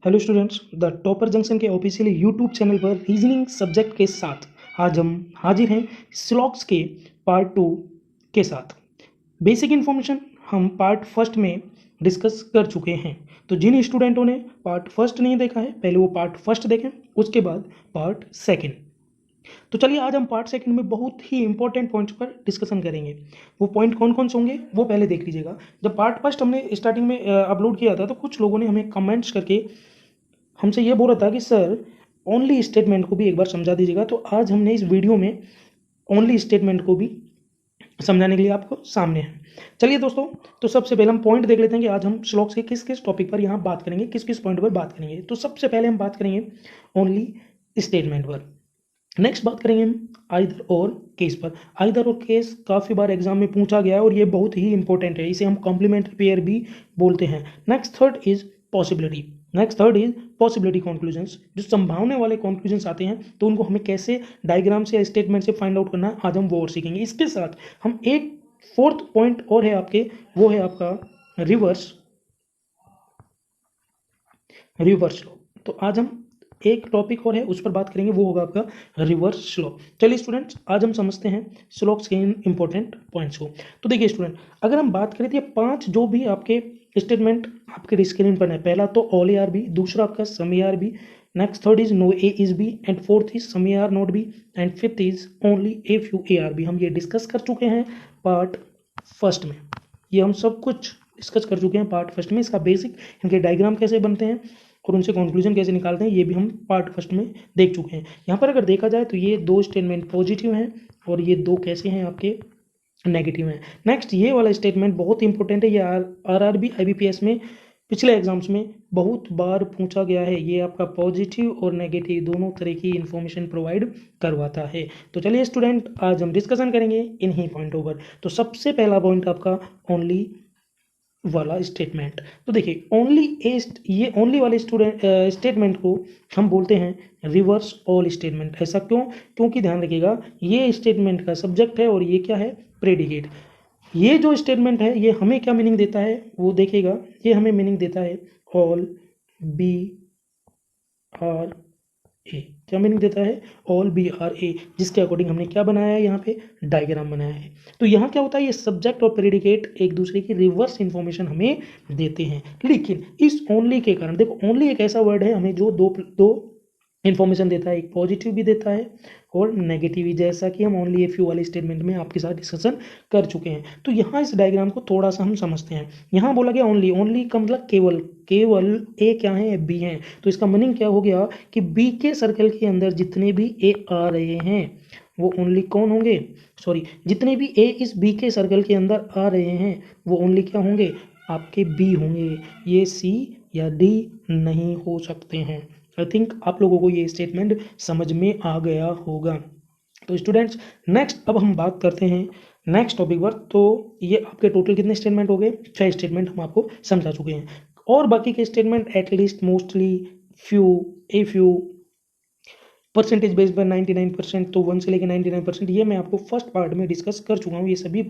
Hello students, the topper junction के official YouTube channel पर reasoning subject के साथ आज हम हाजिर हैं स्लॉग्स के पार्ट 2 के साथ। बेसिक इन्फॉर्मेशन हम पार्ट फर्स्ट में डिस्कस कर चुके हैं, तो जिन स्टूडेंटों ने पार्ट फर्स्ट नहीं देखा है पहले वो पार्ट फर्स्ट देखें, उसके बाद पार्ट सेकंड। तो चलिए आज हम पार्ट सेकंड में बहुत ही इंपॉर्टेंट पॉइंट्स पर डिस्कशन करेंगे। वो पॉइंट कौन कौन से होंगे वो पहले देख लीजिएगा। जब पार्ट फर्स्ट हमने स्टार्टिंग में अपलोड किया था तो कुछ लोगों ने हमें कमेंट्स करके हमसे ये बोल रहा था कि सर ओनली स्टेटमेंट को भी एक बार समझा दीजिएगा। तो आज हमने इस वीडियो में ओनली स्टेटमेंट को भी समझाने के लिए आपको सामने है। चलिए दोस्तों, तो सबसे पहले हम पॉइंट देख लेते हैं कि आज हम श्लोक्स के किस किस टॉपिक पर यहाँ बात करेंगे, किस किस पॉइंट पर बात करेंगे। तो सबसे पहले हम बात करेंगे ओनली स्टेटमेंट पर। नेक्स्ट बात करेंगे हम आइदर और केस पर। आइदर और केस काफ़ी बार एग्जाम में पूछा गया है और ये बहुत ही इंपॉर्टेंट है, इसे हम कॉम्प्लीमेंट्री पेयर भी बोलते हैं। Next third is possibility conclusions. जो संभावने वाले कंक्लूजन्स आते हैं तो उनको हमें कैसे डायग्राम से या स्टेटमेंट से फाइंड आउट करना है, आज हम वो और सीखेंगे। इसके साथ हम एक फोर्थ पॉइंट और है आपके, वो है आपका रिवर्स स्लोप। तो आज हम एक टॉपिक और है उस पर बात करेंगे, वो होगा आपका रिवर्स स्लोप। चलिए स्टूडेंट्स, आज हम समझते हैं स्लोप्स के इन इंपॉर्टेंट पॉइंट्स को। तो देखिए स्टूडेंट, अगर हम बात करें तो ये 5 जो भी आपके स्टेटमेंट आपके स्क्रीन पर है, पहला तो ऑल ए आर बी, दूसरा आपका some A are B, next third is no A is B, and fourth is some A are not B, and fifth is only a few A are B. हम ये discuss कर चुके हैं part first में, ये हम सब कुछ डिस्कस कर चुके हैं पार्ट फर्स्ट में। इसका बेसिक, इनके डायग्राम कैसे बनते हैं और उनसे कंक्लूजन कैसे निकालते हैं, ये भी हम पार्ट फर्स्ट में देख चुके हैं। यहाँ पर अगर देखा जाए तो ये 2 स्टेटमेंट पॉजिटिव हैं और ये 2 कैसे हैं आपके नेगेटिव हैं। नेक्स्ट ये वाला स्टेटमेंट बहुत इंपॉर्टेंट है, ये आरआरबी आईबीपीएस में पिछले एग्जाम्स में बहुत बार पूछा गया है। ये आपका पॉजिटिव और नेगेटिव दोनों तरह की इंफॉर्मेशन प्रोवाइड करवाता है। तो चलिए स्टूडेंट, आज हम डिस्कशन करेंगे इन्हीं पॉइंटों पर। तो सबसे पहला पॉइंट आपका ओनली वाला स्टेटमेंट। तो देखिए ये ओनली वाले स्टेटमेंट को हम बोलते हैं रिवर्स ऑल स्टेटमेंट। ऐसा क्यों? क्योंकि ध्यान रखिएगा, ये स्टेटमेंट का सब्जेक्ट है और ये क्या है, प्रेडिकेट। ये जो स्टेटमेंट है ये हमें क्या मीनिंग देता है वो देखिएगा। ये हमें मीनिंग देता है ऑल बी आर ए। क्या मीनिंग देता है? ऑल बी आर ए, जिसके अकॉर्डिंग हमने क्या बनाया है, यहाँ पे डायग्राम बनाया है। तो यहाँ क्या होता है, ये सब्जेक्ट और प्रेडिकेट एक दूसरे की रिवर्स इंफॉर्मेशन हमें देते हैं। लेकिन इस ओनली के कारण, देखो ओनली एक ऐसा वर्ड है हमें जो दो इन्फॉर्मेशन देता है, एक पॉजिटिव भी देता है और नेगेटिव भी, जैसा कि हम ओनली ए फ्यू वाले स्टेटमेंट में आपके साथ डिस्कशन कर चुके हैं। तो यहाँ इस डायग्राम को थोड़ा सा हम समझते हैं। यहाँ बोला गया ओनली का मतलब केवल ए क्या है, बी है। तो इसका मीनिंग क्या हो गया कि बी के सर्कल के अंदर जितने भी ए आ रहे हैं वो ओनली कौन होंगे, जितने भी ए इस बी के सर्कल के अंदर आ रहे हैं वो ओनली क्या होंगे, आपके बी होंगे। ये सी या डी नहीं हो सकते हैं। आई थिंक आप लोगों को ये स्टेटमेंट समझ में आ गया होगा। तो स्टूडेंट्स, नेक्स्ट अब हम बात करते हैं नेक्स्ट टॉपिक पर। तो ये आपके टोटल कितने स्टेटमेंट हो गए? 6 स्टेटमेंट हम आपको समझा चुके हैं, और बाकी के statement at least, mostly, few, a few, percentage base पर 99%, तो 1 से लेकर 99%, ये मैं आपको फर्स्ट पार्ट में डिस्कस कर चुका हूँ। ये सभी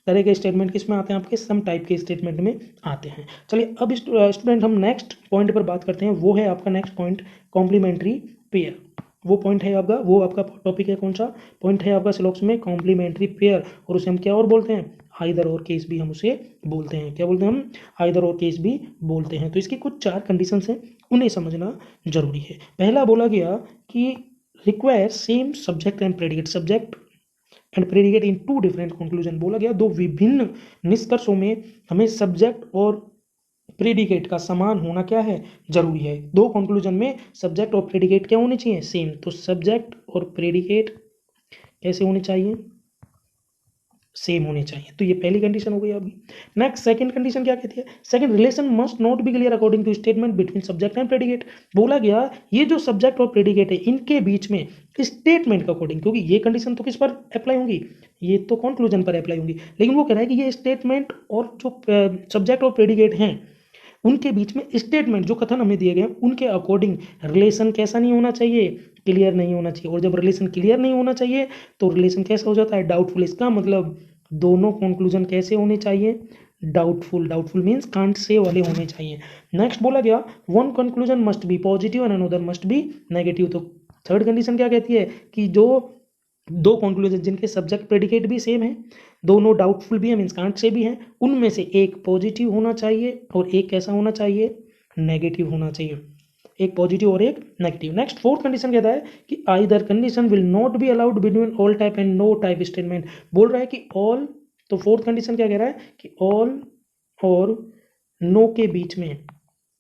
तरह के स्टेटमेंट किस में आते हैं, आपके सम टाइप के स्टेटमेंट में आते हैं। चलिए अब स्टूडेंट हम नेक्स्ट पॉइंट पर बात करते हैं, वो है आपका नेक्स्ट पॉइंट कॉम्प्लीमेंट्री पेयर। वो पॉइंट है आपका, वो आपका टॉपिक है, कौन सा पॉइंट है आपका सिलेबस में, कॉम्प्लीमेंट्री पेयर। और उसे हम क्या और बोलते हैं, आइदर और केस भी हम उसे बोलते हैं। क्या बोलते हैं हम? आइदर और केस भी बोलते हैं। तो इसकी कुछ 4 कंडीशंस हैं, उन्हें समझना जरूरी है। पहला बोला गया कि require same subject and predicate in 2 different conclusion. बोला गया 2 विभिन्न निष्कर्षों में हमें सब्जेक्ट और प्रेडिकेट का समान होना क्या है, जरूरी है। 2 कंक्लूजन में सब्जेक्ट और प्रेडिकेट क्या होने चाहिए, सेम। तो सब्जेक्ट और प्रेडिकेट कैसे होने चाहिए, सेम होने चाहिए। तो ये पहली कंडीशन हो गई अभी। नेक्स्ट सेकंड कंडीशन क्या कहती है? Second, relation must not be clear according to statement between subject and predicate. बोला गया ये जो सब्जेक्ट और प्रेडिकेट है इनके बीच में स्टेटमेंट का अकॉर्डिंग, क्योंकि ये कंडीशन तो किस पर अप्लाई होंगी, ये तो कंक्लूजन पर अप्लाई होंगी, लेकिन वो कह रहा है कि ये स्टेटमेंट और जो सब्जेक्ट और प्रेडिकेट हैं उनके बीच में स्टेटमेंट जो कथन हमें दिए गए हैं उनके अकॉर्डिंग रिलेशन कैसा नहीं होना चाहिए, क्लियर नहीं होना चाहिए। और जब रिलेशन क्लियर नहीं होना चाहिए तो रिलेशन कैसा हो जाता है, डाउटफुल। इसका मतलब दोनों कंक्लूजन कैसे होने चाहिए, doubtful, doubtful means can't say वाले होने चाहिए। नेक्स्ट बोला गया one conclusion must be positive and another must be negative. तो थर्ड कंडीशन क्या कहती है कि जो दो कंक्लूजन जिनके सब्जेक्ट प्रेडिकेट भी सेम है, दोनों डाउटफुल भी है मीन्स कांट से भी है, उनमें से एक पॉजिटिव होना चाहिए और एक कैसा होना चाहिए, नेगेटिव होना चाहिए, एक पॉजिटिव और एक नेगेटिव। नेक्स्ट फोर्थ कंडीशन कहता है कि either condition will not be allowed between all type and no type statement. बोल रहा है कि ऑल, तो फोर्थ कंडीशन क्या कह रहा है कि ऑल और नो के बीच में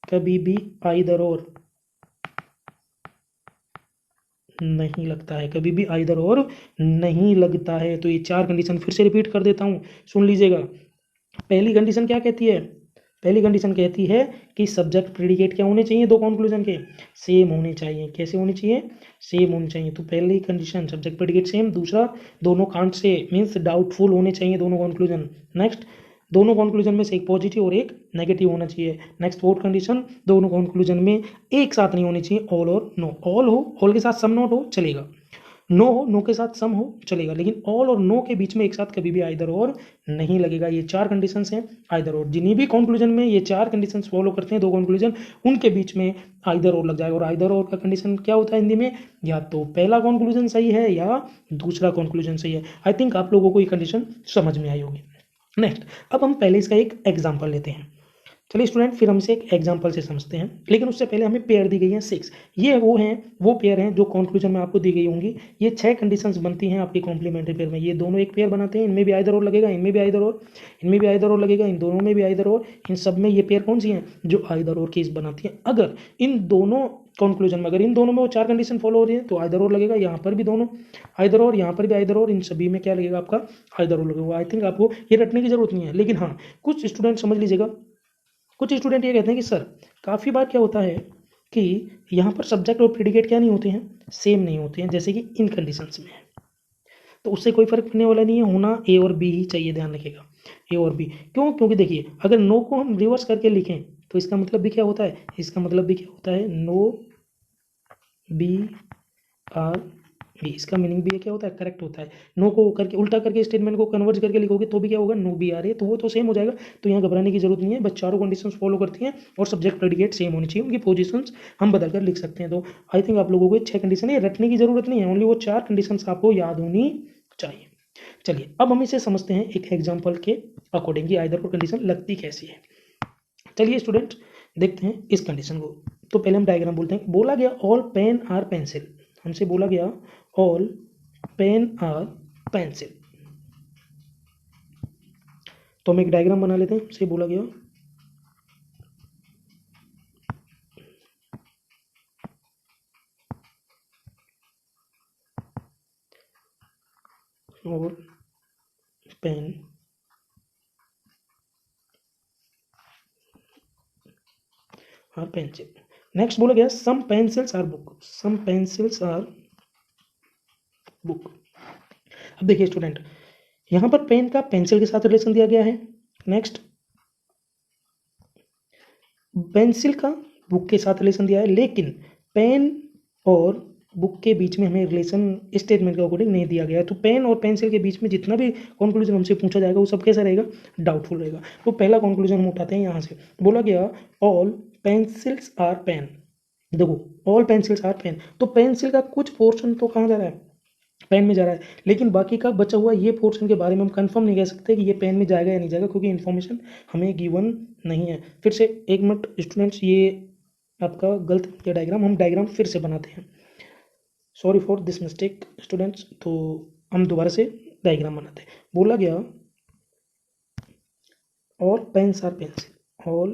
कभी भी आइदर और नहीं लगता है, कभी भी आइदर और नहीं लगता है। तो ये चार कंडीशन फिर से रिपीट कर देता हूं, सुन लीजिएगा। पहली कंडीशन क्या कहती है, पहली कंडीशन कहती है कि सब्जेक्ट प्रेडिकेट क्या होने चाहिए, दो कंक्लूजन के सेम होने चाहिए। कैसे होने चाहिए, सेम होने चाहिए। तो पहली कंडीशन सब्जेक्ट प्रेडिकेट सेम, दूसरा दोनों कांट से मीन्स डाउटफुल होने चाहिए दोनों कंक्लूजन। नेक्स्ट दोनों कंक्लूजन में से एक पॉजिटिव और एक नेगेटिव होना चाहिए। नेक्स्ट फोर्थ कंडीशन दोनों कंक्लूजन में एक साथ नहीं होनी चाहिए, ऑल और नो। ऑल हो, ऑल के साथ सम नोट हो चलेगा, नो हो, नो के साथ सम हो चलेगा, लेकिन ऑल और नो के बीच में एक साथ कभी भी आइदर और नहीं लगेगा। ये चार कंडीशंस हैं आइदर और। जिन्हीं भी कंक्लूजन में ये चार कंडीशंस फॉलो करते हैं दो कंक्लूजन, उनके बीच में आइदर और लग जाएगा। और आइदर और का कंडीशन क्या होता है हिंदी में, या तो पहला कंक्लूजन सही है या दूसरा कंक्लूजन सही है। आई थिंक आप लोगों को ये कंडीशन समझ में आई होगी। नेक्स्ट अब हम पहले इसका एक एग्जाम्पल लेते हैं। चलिए स्टूडेंट फिर हमसे एक एग्जांपल से समझते हैं, लेकिन उससे पहले हमें पेयर दी गई हैं 6। ये वो पेयर हैं जो कंक्लूजन में आपको दी गई होंगी। ये 6 कंडीशंस बनती हैं आपकी कॉम्प्लीमेंट्री पेयर में। ये दोनों एक पेयर बनाते हैं, इनमें भी आइदर और लगेगा, इनमें भी आइदर और, इनमें भी आइदर और लगेगा, इन दोनों में भी आइदर और, इन सब में ये पेयर कौन सी हैं, जो आइदर और केस बनाती हैं। अगर इन दोनों कंक्लूजन में, अगर इन दोनों में वो चार कंडीशन फॉलो हो रही है तो आइदर और लगेगा, यहाँ पर भी दोनों आइदर और, यहाँ पर भी आइदर और, इन सभी में क्या लगेगा आपका आइदर और लगेगा। आई थिंक आपको ये रटने की जरूरत नहीं है, लेकिन हाँ कुछ स्टूडेंट समझ लीजिएगा। कुछ स्टूडेंट ये कहते हैं कि सर काफ़ी बार क्या होता है कि यहाँ पर सब्जेक्ट और प्रेडिकेट क्या नहीं होते हैं, सेम नहीं होते हैं, जैसे कि इन कंडीशंस में है। तो उससे कोई फर्क पड़ने वाला नहीं है, होना ए और बी ही चाहिए, ध्यान रखिएगा ए और बी। क्यों, क्योंकि देखिए अगर नो को हम रिवर्स करके लिखें तो इसका मतलब भी क्या होता है, इसका मतलब भी क्या होता है, नो बी आर बी। इसका मीनिंग भी क्या होता है, करेक्ट होता है। नो को करके उल्टा करके स्टेटमेंट को कन्वर्ट करके लिखोगे तो भी क्या होगा, नो बी आर ए, तो वो तो सेम हो जाएगा। तो यहाँ घबराने की जरूरत नहीं है, बस चारों कंडीशंस फॉलो करती हैं और सब्जेक्ट प्रेडिकेट सेम होनी चाहिए, उनकी पोजीशंस हम बदल कर लिख सकते हैं। तो आई थिंक आप लोगों को 6 कंडीशन है, रटने की जरूरत नहीं है, ओनली वो 4 कंडीशंस आपको याद होनी चाहिए। चलिए अब हम इसे समझते हैं एक एग्जाम्पल के अकॉर्डिंग कि आइदर और कंडीशन लगती कैसी है। चलिए स्टूडेंट देखते हैं इस कंडीशन को। तो पहले हम डायग्राम बोलते हैं। बोला गया ऑल पेन आर पेंसिल, हमसे बोला गया ऑल पेन आर पेंसिल। तो हम एक डायग्राम बना लेते हैं। से बोला गया और पेन और पेंसिल। नेक्स्ट बोला गया some pencils are book, some pencils are book. अब देखिए स्टूडेंट यहां पर पेन का पेंसिल के साथ रिलेशन दिया गया है, नेक्स्ट पेंसिल का बुक के साथ रिलेशन दिया है, लेकिन पेन और बुक के बीच में हमें रिलेशन स्टेटमेंट के अकॉर्डिंग नहीं दिया गया है। तो पेन और पेंसिल के बीच में जितना भी कंक्लूजन हमसे पूछा जाएगा वो सब कैसा रहेगा, डाउटफुल रहेगा। तो पहला कंक्लूजन हम उठाते हैं यहाँ से। बोला गया ऑल पेंसिल्स आर पेन। देखो ऑल पेंसिल्स आर पेन, तो पेंसिल का कुछ पोर्शन तो कहाँ जा रहा है, पेन में जा रहा है, लेकिन बाकी का बचा हुआ ये पोर्शन के बारे में हम कंफर्म नहीं कह सकते कि ये पेन में जाएगा या नहीं जाएगा, क्योंकि इन्फॉर्मेशन हमें गिवन नहीं है। फिर से एक मिनट स्टूडेंट्स, ये आपका गलत किया डायग्राम, हम डायग्राम फिर से बनाते हैं। Sorry for this mistake students. तो हम दोबारा से डायग्राम बनाते हैं। बोला गया all pens are pencil, all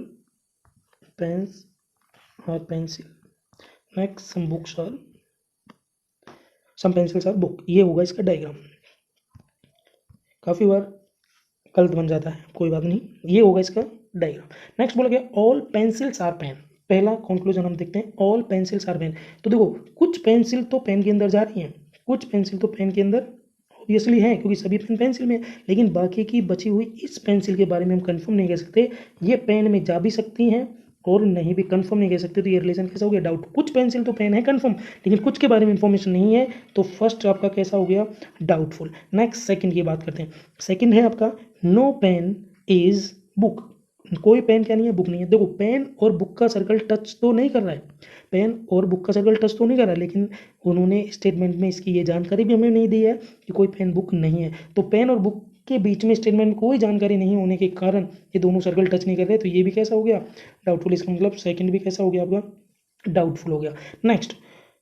pens are pencil, next some books are, some pencils are book. ये होगा इसका डायग्राम। काफ़ी बार गलत बन जाता है, कोई बात नहीं, ये होगा इसका डायग्राम। नेक्स्ट बोला गया ऑल पेंसिल्स आर पेन। पहला कंक्लूजन हम देखते हैं, ऑल पेंसिल्स आर पेन। तो देखो कुछ पेंसिल तो पेन के अंदर जा रही हैं, कुछ पेंसिल तो पेन के अंदर ऑब्वियसली है क्योंकि सभी पेन पेंसिल में, लेकिन बाकी की बची हुई इस पेंसिल के बारे में हम कंफर्म नहीं कह सकते, ये पेन में जा भी सकती हैं और नहीं भी, कंफर्म नहीं कह सकते। तो ये रिलेशन कैसा हो गया, डाउट। कुछ पेंसिल तो पेन है कंफर्म, लेकिन कुछ के बारे में इंफॉर्मेशन नहीं है, तो फर्स्ट आपका कैसा हो गया, डाउटफुल। नेक्स्ट सेकंड की बात करते हैं। सेकंड है आपका नो पेन इज बुक, कोई पेन क्या नहीं है, बुक नहीं है। देखो पेन और बुक का सर्कल टच तो नहीं कर रहा है, पेन और बुक का सर्कल टच तो नहीं कर रहा है, लेकिन उन्होंने स्टेटमेंट में इसकी ये जानकारी भी हमें नहीं दी है कि कोई पेन बुक नहीं है। तो पेन और बुक के बीच में स्टेटमेंट में कोई जानकारी नहीं होने के कारण ये दोनों सर्कल टच नहीं कर रहे, तो ये भी कैसा हो गया, डाउटफुल। इसका मतलब सेकंड भी कैसा हो गया आपका, डाउटफुल हो गया। Next,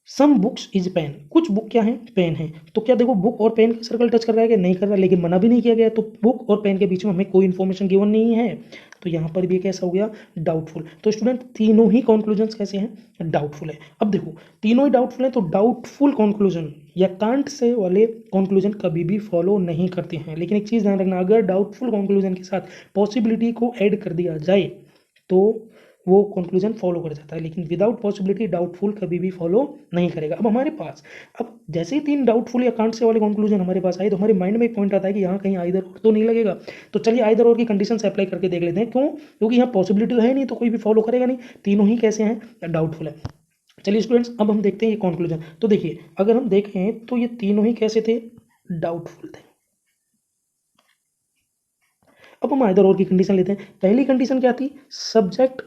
some books is pen, कुछ बुक क्या है, पेन है। तो क्या देखो बुक और पेन का सर्कल टच कर रहा है कि नहीं कर रहा है, लेकिन मना भी नहीं किया गया, तो बुक और पेन के बीच में हमें कोई इन्फॉर्मेशन गिवन नहीं है, तो यहाँ पर भी कैसा हो गया, डाउटफुल। तो स्टूडेंट तीनों ही कॉन्क्लूजन कैसे हैं, डाउटफुल है। अब देखो तीनों ही डाउटफुल हैं, तो डाउटफुल कॉन्क्लूजन या कांट से वाले कॉन्क्लूजन कभी भी फॉलो नहीं करते हैं। लेकिन एक चीज़ ध्यान रखना, अगर डाउटफुल कॉन्क्लूजन के साथ पॉसिबिलिटी को ऐड कर दिया जाए तो वो कंक्लूजन फॉलो कर जाता है, लेकिन विदाउट पॉसिबिलिटी डाउटफुल कभी भी फॉलो नहीं करेगा। अब हमारे पास, अब जैसे ही 3 डाउटफुल या कांट से वाले कंक्लूजन हमारे पास आए, तो हमारे माइंड में एक पॉइंट आता है कि यहाँ कहीं आइदर और तो नहीं लगेगा। तो चलिए आइदर और की कंडीशन से अप्लाई करके देख लेते हैं। क्यों, क्योंकि यहाँ पॉसिबिलिटी तो है नहीं, तो कोई भी फॉलो करेगा नहीं, तीनों ही कैसे हैं, डाउटफुल है। चलिए स्टूडेंट्स अब हम देखते हैं ये कंक्लूजन। तो देखिए अगर हम देखें तो ये तीनों ही कैसे थे, डाउटफुल थे। अब हम आइदर और की कंडीशन लेते हैं। पहली कंडीशन क्या थी, सब्जेक्ट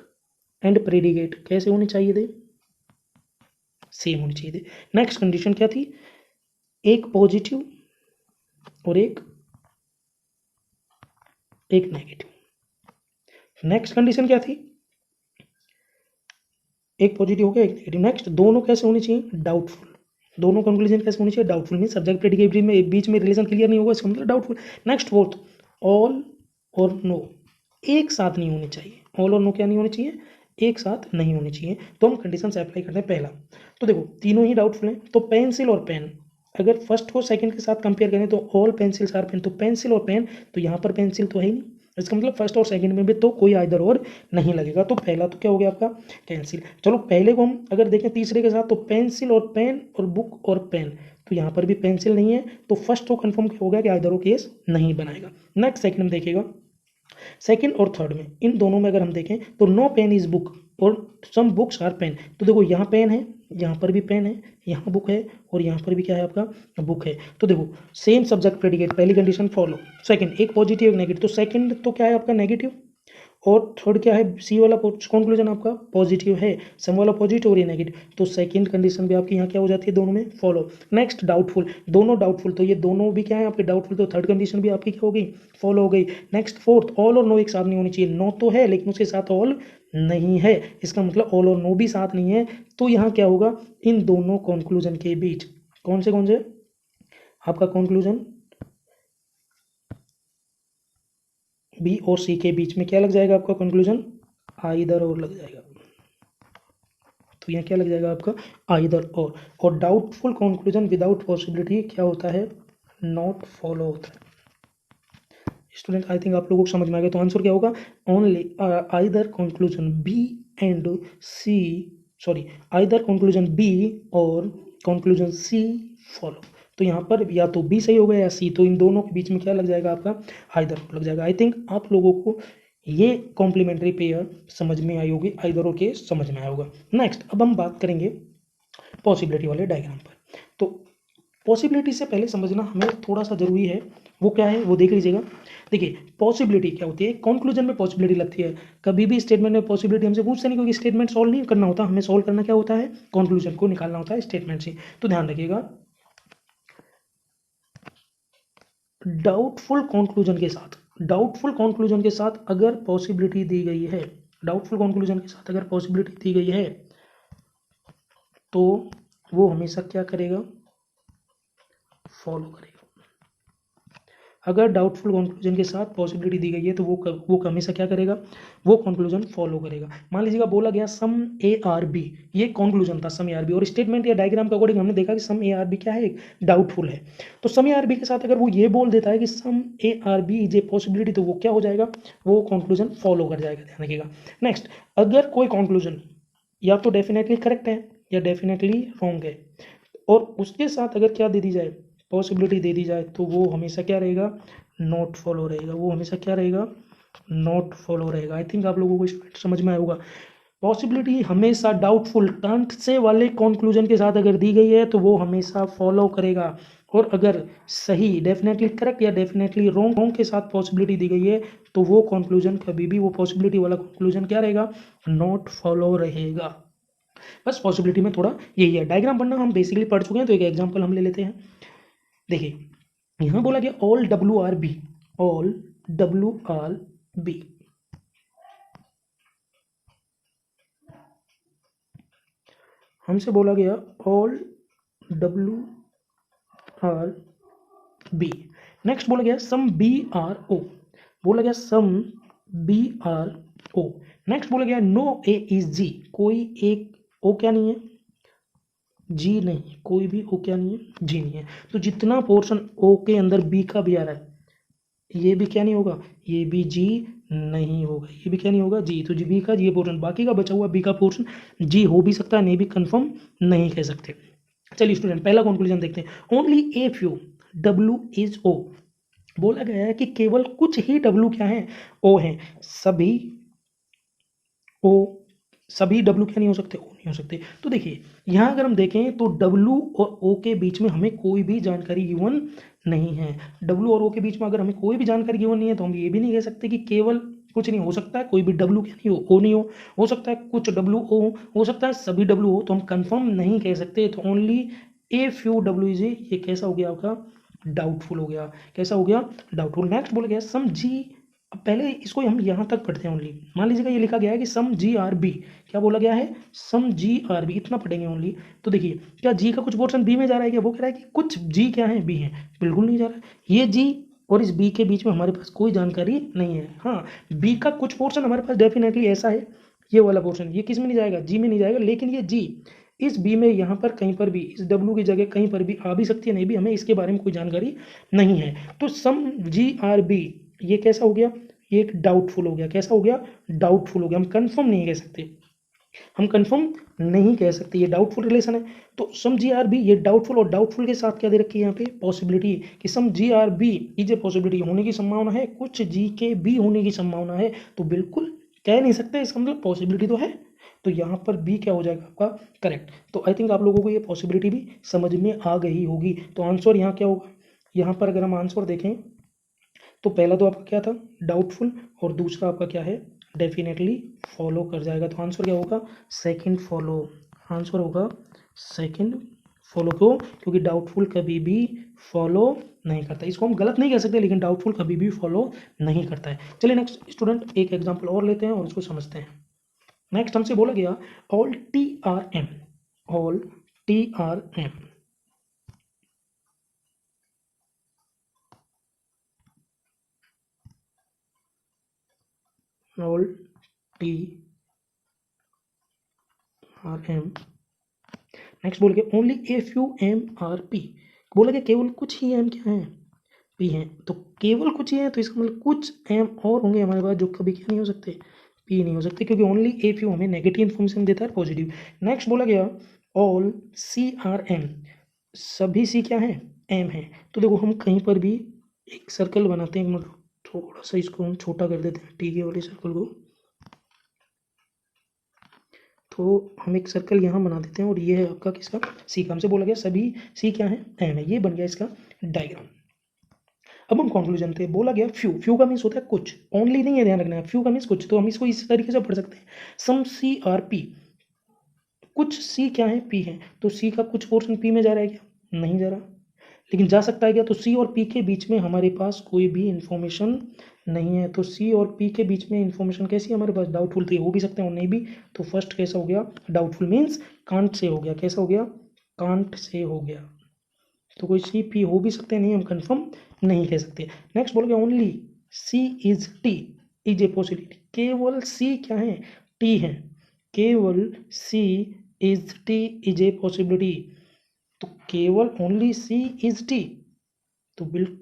एंड प्रेडिकेट कैसे होने चाहिए थे, सेम होने चाहिए थे। नेक्स्ट कंडीशन क्या थी, एक पॉजिटिव और एक नेगेटिव। नेक्स्ट कंडीशन क्या थी, एक पॉजिटिव हो गया एक नेगेटिव। नेक्स्ट दोनों कैसे होने चाहिए, डाउटफुल। दोनों कंक्लूजन कैसे होनी चाहिए, डाउटफुल। में सब्जेक्ट प्रेडिकेट में बीच में रिलेशन क्लियर नहीं होगा, इसका मतलब डाउटफुल। नेक्स्ट फोर्थ, ऑल और नो एक साथ नहीं होने चाहिए। ऑल और नो क्या नहीं होने चाहिए, एक साथ नहीं होनी चाहिए। तो हम कंडीशन से अप्लाई करते हैं। पहला तो देखो तीनों ही डाउटफुल हैं, तो पेंसिल और पेन अगर फर्स्ट को सेकंड के साथ कंपेयर करें तो ऑल पेंसिल्स आर पेन, तो पेंसिल और पेन, तो यहाँ पर पेंसिल तो है ही नहीं, इसका मतलब फर्स्ट और सेकंड में भी तो कोई आइदर और नहीं लगेगा। तो पहला तो क्या हो गया आपका, कैंसिल। चलो पहले को हम अगर देखें तीसरे के साथ, तो पेंसिल और पेन और बुक और पेन, तो यहाँ पर भी पेंसिल नहीं है, तो फर्स्ट तो कंफर्म हो गया कि आइदर और केस नहीं बनाएगा। नेक्स्ट सेकंड में देखिएगा, सेकंड और थर्ड में इन दोनों में अगर हम देखें तो नो पेन इज बुक और सम बुक्स आर पेन। तो देखो यहाँ पेन है, यहाँ पर भी पेन है, यहाँ बुक है और यहाँ पर भी क्या है आपका, बुक है। तो देखो सेम सब्जेक्ट प्रेडिकेट, पहली कंडीशन फॉलो। सेकंड एक पॉजिटिव एक नेगेटिव, तो सेकंड तो क्या है आपका नेगेटिव, और थर्ड क्या है, सी वाला कंक्लूजन आपका पॉजिटिव है, सम वाला पॉजिटिव और ये नेगेटिव, तो सेकंड कंडीशन भी आपकी यहाँ क्या हो जाती है, दोनों में फॉलो। नेक्स्ट डाउटफुल, दोनों डाउटफुल, तो ये दोनों भी क्या है आपके डाउटफुल, तो थर्ड कंडीशन भी आपकी क्या हो गई, फॉलो हो गई। नेक्स्ट फोर्थ, ऑल और नो एक साथ नहीं होनी चाहिए। नो तो है लेकिन उसके साथ ऑल नहीं है, इसका मतलब ऑल और नो भी साथ नहीं है। तो यहाँ क्या होगा, इन दोनों कंक्लूजन के बीच कौन से आपका कंक्लूजन बी और सी के बीच में क्या लग जाएगा आपका कंक्लूजन, आइदर और लग जाएगा। तो यहाँ क्या लग जाएगा आपका, आइदर और डाउटफुल कंक्लूजन विदाउट पॉसिबिलिटी क्या होता है, नॉट फॉलो होता है। स्टूडेंट आई थिंक आप लोगों को समझ में आ गया। तो आंसर क्या होगा, only either conclusion B and C, sorry either conclusion B और कंक्लूजन सी फॉलो। तो यहाँ पर या तो बी सही होगा या सी, तो इन दोनों के बीच में क्या लग जाएगा आपका, आइदर लग जाएगा। आई थिंक आप लोगों को ये कॉम्प्लीमेंट्री पेयर समझ में आई होगी, आइदर और के समझ में आया होगा। नेक्स्ट अब हम बात करेंगे पॉसिबिलिटी वाले डायग्राम पर। तो पॉसिबिलिटी से पहले समझना हमें थोड़ा सा जरूरी है, वो क्या है वो देख लीजिएगा। देखिए पॉसिबिलिटी क्या होती है, कंक्लूजन में पॉसिबिलिटी लगती है। कभी भी स्टेटमेंट में पॉसिबिलिटी हमसे पूछते नहीं, क्योंकि स्टेटमेंट सॉल्व नहीं करना होता, हमें सॉल्व करना क्या होता है, कंक्लूजन को निकालना होता है स्टेटमेंट से। तो ध्यान रखिएगा, डाउटफुल कंक्लूजन के साथ अगर पॉसिबिलिटी दी गई है, डाउटफुल कंक्लूजन के साथ अगर पॉसिबिलिटी दी गई है, तो वो हमेशा क्या करेगा, फॉलो करेगा। अगर डाउटफुल कंक्लूजन के साथ पॉसिबिलिटी दी गई है तो वो हमेशा क्या करेगा, वो कंक्लूजन फॉलो करेगा। मान लीजिएगा बोला गया सम ए आर बी, ये कंक्लूजन था सम ए आर बी, और स्टेटमेंट या डायग्राम के अकॉर्डिंग हमने देखा कि सम ए आर बी क्या है, एक डाउटफुल है। तो सम ए आर बी के साथ अगर वो ये बोल देता है कि some A are B is a possibility, तो वो क्या हो जाएगा, वो कंक्लूजन फॉलो कर जाएगा। ध्यान रखिएगा। नेक्स्ट, अगर कोई कंक्लूजन या तो डेफिनेटली करेक्ट है या डेफिनेटली रॉन्ग है, और उसके साथ अगर क्या दे दी जाए, पॉसिबिलिटी दे दी जाए, तो वो हमेशा क्या रहेगा, नॉट फॉलो रहेगा। वो हमेशा क्या रहेगा, नॉट फॉलो रहेगा। आई थिंक आप लोगों को समझ में आया होगा। पॉसिबिलिटी हमेशा डाउटफुल कांट से वाले कंक्लूजन के साथ अगर दी गई है तो वो हमेशा फॉलो करेगा, और अगर सही डेफिनेटली करेक्ट या डेफिनेटली रॉन्ग के साथ पॉसिबिलिटी दी गई है तो वो कंक्लूजन कभी भी, वो पॉसिबिलिटी वाला कंक्लूजन क्या रहेगा, नॉट फॉलो रहेगा। बस पॉसिबिलिटी में थोड़ा यही है। डायग्राम पढ़ना हम बेसिकली पढ़ चुके हैं, तो एक एग्जांपल हम ले लेते हैं। देखिए यहाँ बोला गया ऑल WRB, ऑल WRB, हमसे बोला गया ऑल WRB। नेक्स्ट बोला गया सम BRO, बोला गया सम BRO। नेक्स्ट बोला गया नो A is G, कोई एक O क्या नहीं है, G नहीं, कोई भी O क्या नहीं है, G नहीं है। तो जितना पोर्शन O के अंदर B का भी आ रहा है ये भी क्या नहीं होगा, ये भी G नहीं होगा, ये भी क्या नहीं होगा, G। तो जी B का ये पोर्शन, बाकी का बचा हुआ B का पोर्शन G हो भी सकता है, नहीं भी, कंफर्म नहीं कह सकते। चलिए स्टूडेंट पहला कंक्लूजन देखते हैं। Only a few W is O, बोला गया है कि केवल कुछ ही W क्या है, O हैं। सभी O, सभी W क्या नहीं हो सकते, O नहीं हो सकते। तो देखिए यहाँ अगर हम देखें तो W और O के बीच में हमें कोई भी जानकारी गिवन नहीं है। W और O के बीच में अगर हमें कोई भी जानकारी गिवन नहीं है तो हम ये भी नहीं कह सकते कि केवल कुछ नहीं हो सकता है, कोई भी W क्या नहीं हो, O नहीं हो सकता है कुछ W O हो सकता है सभी W हो, तो हम कंफर्म नहीं कह सकते। तो only a few W is a, ये कैसा हो गया आपका, डाउटफुल हो गया। कैसा हो गया, डाउटफुल। नेक्स्ट बोला गया सम G, अब पहले इसको हम यहाँ तक पढ़ते हैं ओनली। मान लीजिएगा ये लिखा गया है कि सम GRB, क्या बोला गया है, सम GRB, इतना पढ़ेंगे ओनली। तो देखिए क्या G का कुछ पोर्शन B में जा रहा है क्या, वो कह रहा है कि कुछ G क्या है, B है, बिल्कुल नहीं जा रहा है। ये G और इस B के बीच में हमारे पास कोई जानकारी नहीं है। हाँ B का कुछ पोर्शन हमारे पास डेफिनेटली ऐसा है, ये वाला पोर्शन, ये किस में नहीं जाएगा, G में नहीं जाएगा, लेकिन ये G इस B में यहाँ पर कहीं पर भी, इस W की जगह कहीं पर भी आ भी सकती है, नहीं भी, हमें इसके बारे में कोई जानकारी नहीं है। तो सम GRB ये कैसा हो गया, ये एक डाउटफुल हो गया। कैसा हो गया, डाउटफुल हो गया। हम कंफर्म नहीं कह सकते, हम कंफर्म नहीं कह सकते, ये डाउटफुल रिलेशन है। तो सम GRB ये डाउटफुल, और डाउटफुल के साथ क्या दे रखी है यहाँ पे, पॉसिबिलिटी, कि सम GRB इज ए पॉसिबिलिटी, होने की संभावना है, कुछ G के भी होने की संभावना है। तो बिल्कुल कह नहीं सकते, इसका मतलब पॉसिबिलिटी तो है। तो यहाँ पर B क्या हो जाएगा आपका, करेक्ट। तो आई थिंक आप लोगों को ये पॉसिबिलिटी भी समझ में आ गई होगी। तो आंसर यहाँ क्या होगा, यहाँ पर अगर हम आंसर देखें तो पहला तो आपका क्या था, डाउटफुल, और दूसरा आपका क्या है, डेफिनेटली फॉलो कर जाएगा। तो आंसर क्या होगा, सेकंड फॉलो, आंसर होगा सेकंड फॉलो। क्यों, क्योंकि डाउटफुल कभी भी फॉलो नहीं करता। इसको हम गलत नहीं कह सकते, लेकिन डाउटफुल कभी भी फॉलो नहीं करता है। चलिए नेक्स्ट स्टूडेंट एक एग्जाम्पल और लेते हैं और उसको समझते हैं। नेक्स्ट हमसे बोला गया all TRM, all TRM, all TRM। Next बोल के ओनली ए फ्यू MRP, बोला कि केवल कुछ ही M क्या है, P हैं। तो केवल कुछ ही है, तो इसका मतलब कुछ M और होंगे हमारे पास जो कभी क्या नहीं हो सकते, P नहीं हो सकते, क्योंकि ओनली ए फ्यू हमें नेगेटिव इन्फॉर्मेशन देता है, पॉजिटिव। नेक्स्ट बोला गया ऑल CRM, सभी C क्या है, M है। तो देखो हम कहीं पर भी एक सर्कल बनाते हैं, मतलब थोड़ा सा इसको हम छोटा कर देते हैं, ठीक है, वाले सर्कल को। तो हम एक सर्कल यहाँ बना देते हैं, और ये है आपका किसका, सी का। हमसे बोला गया सभी सी क्या है, एम है। ये बन गया इसका डायग्राम। अब हम कंक्लूजन थे, बोला गया फ्यू, फ्यू का मीन्स होता है कुछ, ओनली नहीं है, ध्यान रखना है, फ्यू का मीन्स कुछ। तो हम इसको इस तरीके से पढ़ सकते हैं, सम CRP, कुछ सी क्या है, पी है। तो सी का कुछ पोर्शन पी में जा रहा है क्या, नहीं जा रहा, लेकिन जा सकता है क्या, तो सी और पी के बीच में हमारे पास कोई भी इंफॉर्मेशन नहीं है। तो सी और पी के बीच में इंफॉर्मेशन कैसी है हमारे पास, डाउटफुल थी, हो भी सकते हैं और नहीं भी। तो फर्स्ट कैसा हो गया, डाउटफुल मीन्स कांट से हो गया। कैसा हो गया, कांट से हो गया। तो कोई सी पी हो भी सकते हैं, नहीं, हम कंफर्म नहीं कह सकते। नेक्स्ट बोल गया only C is T is a possibility, केवल सी क्या है, टी है, केवल C is T is a possibility. तो केवल ओनली सी इज टी, तो बिल्कुल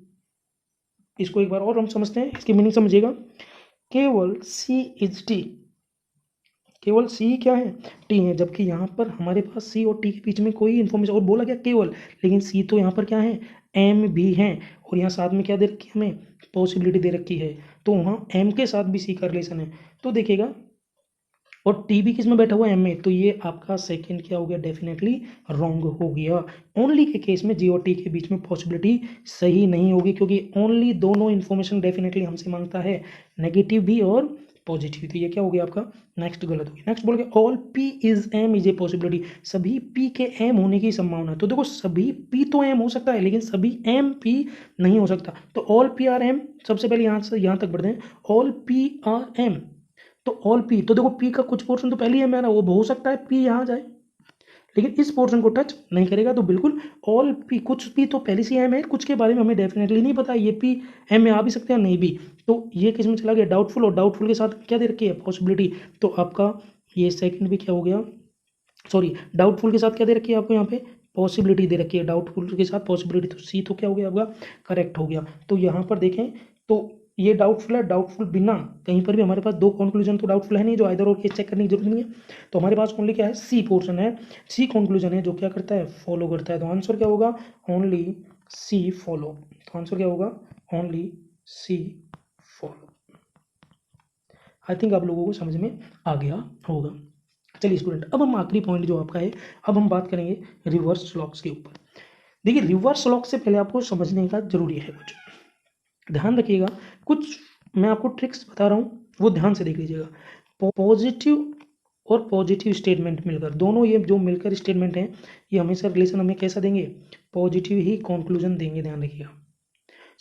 इसको एक बार और हम समझते हैं, इसकी मीनिंग समझिएगा। केवल सी इज टी, केवल सी क्या है, टी है, जबकि यहाँ पर हमारे पास सी और टी के बीच में कोई इन्फॉर्मेशन, और बोला गया केवल, लेकिन सी तो यहाँ पर क्या है, एम भी है, और यहाँ साथ में क्या दे रखी है हमें, पॉसिबिलिटी दे रखी है। तो वहाँ एम के साथ भी सी का रिलेशन है। तो देखिएगा और टी भी किस में बैठा हुआ है, एम में, तो ये आपका सेकंड क्या हो गया, डेफिनेटली रॉन्ग हो गया। ओनली के केस में जी और टी के बीच में पॉसिबिलिटी सही नहीं होगी, क्योंकि ओनली दोनों इन्फॉर्मेशन डेफिनेटली हमसे मांगता है, नेगेटिव भी और पॉजिटिव। तो ये क्या हो गया आपका, नेक्स्ट गलत हो गया। नेक्स्ट बोल गया all P is M is a possibility, सभी पी के एम होने की संभावना है। तो देखो सभी पी तो एम हो सकता है, लेकिन सभी एम पी नहीं हो सकता। तो ऑल पी आर एम, सबसे पहले यहाँ से यहाँ तक बढ़ते हैं, ऑल पी आर एम, तो ऑल पी, तो देखो पी का कुछ पोर्शन तो पहले ही है मेरा, वो हो सकता है पी यहाँ जाए, लेकिन इस पोर्शन को टच नहीं करेगा। तो बिल्कुल ऑल पी, कुछ पी तो पहले से एम है, कुछ के बारे में हमें डेफिनेटली नहीं पता, ये पी एम में आ भी सकते हैं नहीं भी। तो ये किस में चला गया, डाउटफुल, और डाउटफुल के साथ क्या दे रखी है, पॉसिबिलिटी। तो आपका ये सेकंड भी क्या हो गया, सॉरी, डाउटफुल के साथ क्या दे रखी है आपको यहाँ पे, पॉसिबिलिटी दे रखी है, डाउटफुल के साथ पॉसिबिलिटी। तो सी तो क्या हो गया आपका, करेक्ट हो गया। तो यहाँ पर देखें तो ये डाउटफुल है, डाउटफुल बिना कहीं पर भी हमारे पास दो कंक्लूजन तो डाउटफुल है नहीं, जो आइदर और केस चेक करने की जरूरत नहीं है। तो हमारे पास ओनली क्या है, सी पोर्शन है, सी कंक्लूजन है, जो क्या करता है, फॉलो करता है। तो आंसर क्या होगा, ओनली सी फॉलो। तो आंसर क्या होगा, only C follow. I think आप लोगों को समझ में आ गया होगा। चलिए स्टूडेंट, अब हम आखिरी पॉइंट जो आपका है, अब हम बात करेंगे रिवर्स लॉक्स के ऊपर। देखिए रिवर्स लॉक से पहले आपको समझने का जरूरी है, कुछ ध्यान रखिएगा, कुछ मैं आपको ट्रिक्स बता रहा हूँ, वो ध्यान से देख लीजिएगा। पॉजिटिव और पॉजिटिव स्टेटमेंट मिलकर, दोनों ये जो मिलकर स्टेटमेंट हैं, ये हमेशा रिलेशन हमें कैसा देंगे, पॉजिटिव ही कंक्लूजन देंगे, ध्यान रखिएगा,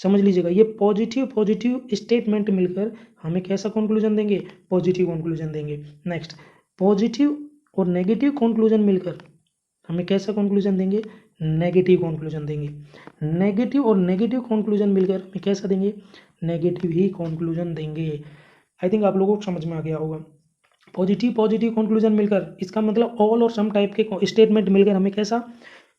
समझ लीजिएगा। ये पॉजिटिव पॉजिटिव स्टेटमेंट मिलकर हमें कैसा कंक्लूजन देंगे, पॉजिटिव कंक्लूजन देंगे। नेक्स्ट, पॉजिटिव और नेगेटिव कंक्लूजन मिलकर हमें कैसा कंक्लूजन देंगे, नेगेटिव कंक्लूजन देंगे। नेगेटिव और नेगेटिव कंक्लूजन मिलकर हमें कैसा देंगे, नेगेटिव ही कंक्लूजन देंगे। आई थिंक आप लोगों को समझ में आ गया होगा। पॉजिटिव पॉजिटिव कंक्लूजन मिलकर, इसका मतलब ऑल और सम टाइप के स्टेटमेंट मिलकर हमें कैसा,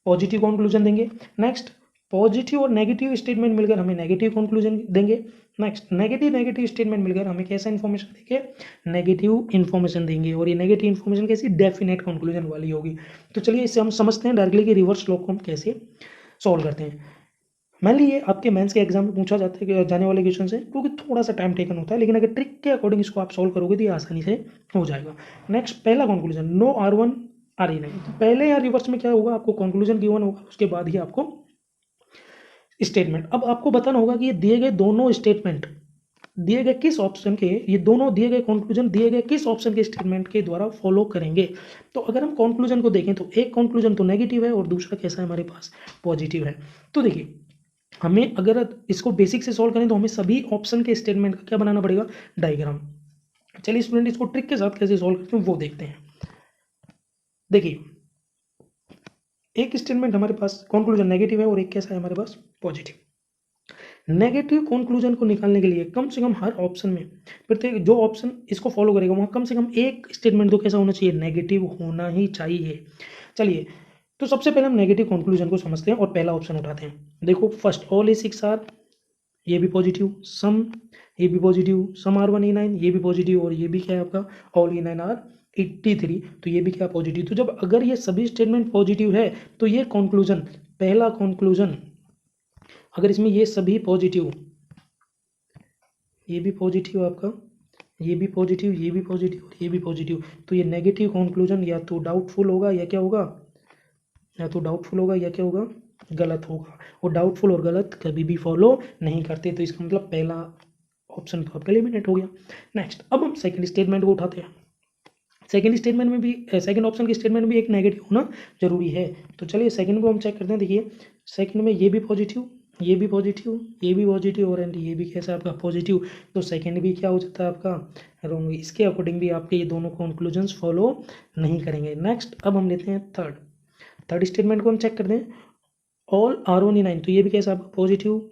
पॉजिटिव कंक्लूजन देंगे। नेक्स्ट, पॉजिटिव और नेगेटिव स्टेटमेंट मिलकर हमें नेगेटिव कंक्लूजन देंगे। नेक्स्ट, नेगेटिव नेगेटिव स्टेटमेंट मिलकर हमें कैसा इन्फॉर्मेशन देंगे, नेगेटिव इन्फॉर्मेशन देंगे। और ये नेगेटिव इन्फॉर्मेशन कैसी, डेफिनेट कंक्लूजन वाली होगी। तो चलिए इससे हम समझते हैं डायरेक्टली कि रिवर्स लॉ को हम कैसे सॉल्व करते हैं। मान लीजिए आपके मेंस के एग्जाम में पूछा जाता है जाने वाले क्वेश्चन है, क्योंकि थोड़ा सा टाइम टेकन होता है, लेकिन अगर ट्रिक के अकॉर्डिंग इसको आप सॉल्व करोगे तो ये आसानी से हो जाएगा। नेक्स्ट, पहला कंक्लूजन, नो R1 RE नहीं। तो पहले या रिवर्स में क्या होगा, आपको कंक्लूजन गिवन होगा, उसके बाद ही आपको स्टेटमेंट। अब आपको बताना होगा कि ये दिए गए दोनों स्टेटमेंट दिए गए किस ऑप्शन के, ये दोनों दिए गए कंक्लूजन दिए गए किस ऑप्शन के स्टेटमेंट के द्वारा फॉलो करेंगे। तो अगर हम कंक्लूजन को देखें तो एक कंक्लूजन तो नेगेटिव है और दूसरा कैसा है हमारे पास, पॉजिटिव है। तो देखिए हमें अगर इसको बेसिक से सॉल्व करें तो हमें सभी ऑप्शन के स्टेटमेंट का क्या बनाना पड़ेगा, डायग्राम। चलिए स्टूडेंट इसको ट्रिक के साथ कैसे सॉल्व करते हैं वो देखते हैं। देखिए एक स्टेटमेंट हमारे पास कंक्लूजन नेगेटिव है और एक कैसा है हमारे पास, पॉजिटिव। नेगेटिव कंक्लूजन को निकालने के लिए कम से कम हर ऑप्शन में, प्रत्येक जो ऑप्शन इसको फॉलो करेगा वहाँ कम से कम एक स्टेटमेंट तो कैसा होना चाहिए, नेगेटिव होना ही चाहिए। चलिए तो सबसे पहले हम नेगेटिव कंक्लूजन को समझते हैं और पहला ऑप्शन उठाते हैं। देखो फर्स्ट, ऑल A6 आर, ये भी पॉजिटिव, सम ये भी पॉजिटिव, सम R1 E9 ये भी पॉजिटिव, और ये भी क्या है आपका, ऑल E9 आर 83, तो ये भी क्या पॉजिटिव। तो जब अगर ये सभी स्टेटमेंट पॉजिटिव है तो ये कंक्लूजन, पहला कंक्लूजन, अगर इसमें ये सभी पॉजिटिव, ये भी पॉजिटिव आपका, ये भी पॉजिटिव, ये भी पॉजिटिव और ये भी पॉजिटिव, तो ये नेगेटिव कंक्लूजन या तो डाउटफुल होगा या क्या होगा, या तो डाउटफुल होगा या क्या होगा, गलत होगा। और डाउटफुल और गलत कभी भी फॉलो नहीं करते, तो इसका मतलब पहला ऑप्शन तो आपका एलिमिनेट हो गया। नेक्स्ट, अब हम सेकंड स्टेटमेंट को उठाते हैं। सेकंड स्टेटमेंट में भी, सेकंड ऑप्शन के स्टेटमेंट में भी एक नेगेटिव होना जरूरी है। तो चलिए सेकंड को हम चेक करते हैं। देखिए सेकंड में ये भी पॉजिटिव, ये भी पॉजिटिव, ये भी पॉजिटिव और ये भी कैसा आपका पॉजिटिव, तो सेकंड भी क्या हो जाता है आपका रॉन्ग। इसके अकॉर्डिंग भी आपके ये दोनों कंक्लूजन्स फॉलो नहीं करेंगे। नेक्स्ट, अब हम लेते हैं थर्ड स्टेटमेंट को हम चेक करते हैं। ऑल R1 E9, तो ये भी कैसा आपका पॉजिटिव,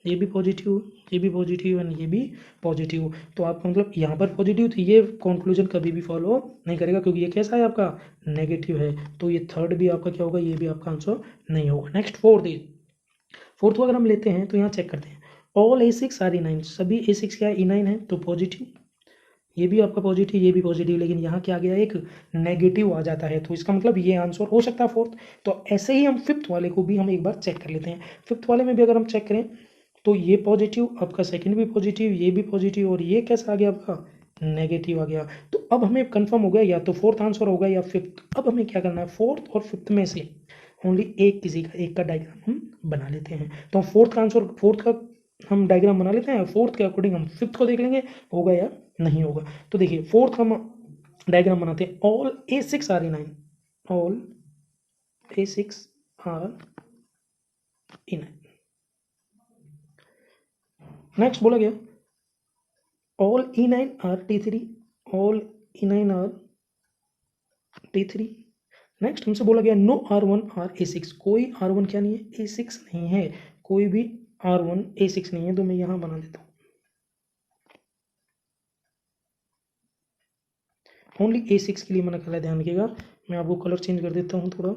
ये भी पॉजिटिव, ये भी पॉजिटिव एंड ये भी पॉजिटिव। तो आपका मतलब यहाँ पर पॉजिटिव, तो ये कंक्लूजन कभी भी फॉलो नहीं करेगा क्योंकि ये कैसा है आपका, नेगेटिव है। तो ये थर्ड भी आपका क्या होगा, ये भी आपका आंसर नहीं होगा। नेक्स्ट फोर्थ को अगर हम लेते हैं तो यहाँ चेक करते हैं। ऑल A6 आर E9, सभी A6 क्या है, E9 है, तो पॉजिटिव, ये भी आपका पॉजिटिव, ये भी पॉजिटिव, लेकिन यहाँ क्या आ गया, एक नेगेटिव आ जाता है, तो इसका मतलब ये आंसर हो सकता है फोर्थ। तो ऐसे ही हम फिफ्थ वाले को भी हम एक बार चेक कर लेते हैं। फिफ्थ वाले में भी अगर हम चेक करें तो ये पॉजिटिव, आपका सेकंड भी पॉजिटिव, ये भी पॉजिटिव और ये कैसा आ गया आपका, नेगेटिव आ गया। तो अब हमें कंफर्म हो गया या तो फोर्थ आंसर होगा या फिफ्थ। अब हमें क्या करना है, फोर्थ और फिफ्थ में से ओनली एक किसी का एक का डायग्राम हम बना लेते हैं। तो हम फोर्थ का हम डायग्राम बना लेते हैं, फोर्थ के अकॉर्डिंग हम फिफ्थ को देख लेंगे होगा या नहीं होगा। तो देखिए फोर्थ हम डायग्राम बनाते हैं, all A6 are E9, all A6 are E9। Next बोला गया all E9 are T3, all E9 are T3। Next हमसे बोला गया नो R1 आर A6, कोई R1 क्या नहीं है, A6 नहीं है, कोई भी R1 A6 नहीं है। तो मैं यहां बना देता हूं ओनली A6 के लिए मैंने कलर ध्यान रखिएगा, मैं आपको कलर चेंज कर देता हूं थोड़ा।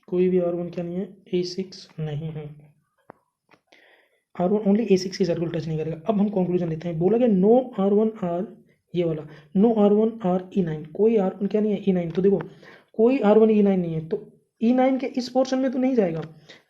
कोई भी R1 क्या नहीं है, A6 नहीं है, R1 ओनली A6 की सर्कल टच नहीं करेगा। अब हम कंक्लूजन लेते हैं, बोला गया नो R1 आर, ये वाला नो R1 आर E9, कोई R1 क्या नहीं है E9। तो देखो कोई R1 E9 नहीं है, तो E9 के इस पोर्शन में तो नहीं जाएगा,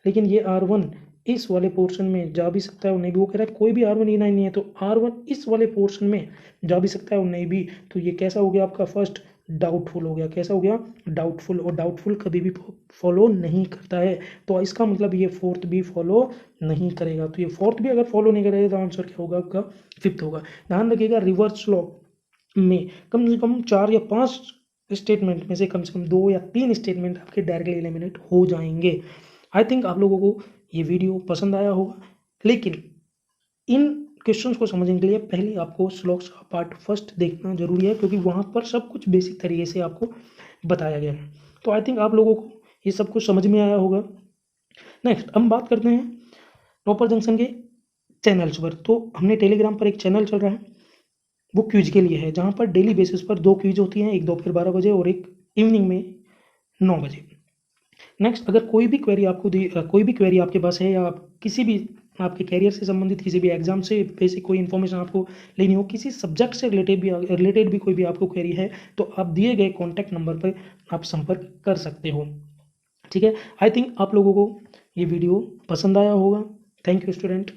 लेकिन ये R1 इस वाले पोर्शन में जा भी सकता है और नहीं भी। वो कह रहा है कोई भी R1 E9 नहीं है, तो R1 इस वाले पोर्शन में जा भी सकता है और नहीं भी। तो ये कैसा हो गया आपका फर्स्ट, डाउटफुल हो गया। कैसा हो गया, डाउटफुल। और डाउटफुल कभी भी फॉलो नहीं करता है, तो इसका मतलब ये फोर्थ भी फॉलो नहीं करेगा। तो ये फोर्थ भी अगर फॉलो नहीं करेगा तो आंसर क्या होगा आपका, फिफ्थ होगा। ध्यान रखिएगा रिवर्स लॉ में कम से कम 4 या 5 स्टेटमेंट में से कम 2 या 3 स्टेटमेंट आपके डायरेक्टली एलिमिनेट हो जाएंगे। आई थिंक आप लोगों को ये वीडियो पसंद आया होगा, लेकिन इन क्वेश्चंस को समझने के लिए पहले आपको स्लॉक्स का पार्ट फर्स्ट देखना जरूरी है, क्योंकि वहाँ पर सब कुछ बेसिक तरीके से आपको बताया गया है। तो आई थिंक आप लोगों को ये सब कुछ समझ में आया होगा। नेक्स्ट हम बात करते हैं टॉपर जंक्शन के चैनल्स पर। तो हमने टेलीग्राम पर एक चैनल चल रहा है, वो क्विज के लिए है, जहाँ पर डेली बेसिस पर 2 क्विज होती हैं, एक दोपहर 12 बजे और एक इवनिंग में 9 बजे। नेक्स्ट अगर कोई भी क्वेरी आपके पास है, या आप किसी भी आपके कैरियर से संबंधित किसी भी एग्जाम से बेसिक कोई इन्फॉर्मेशन आपको लेनी हो, किसी सब्जेक्ट से रिलेटेड भी कोई भी आपको क्वेरी है, तो आप दिए गए कॉन्टैक्ट नंबर पर आप संपर्क कर सकते हो। ठीक है, आई थिंक आप लोगों को ये वीडियो पसंद आया होगा। Thank you student.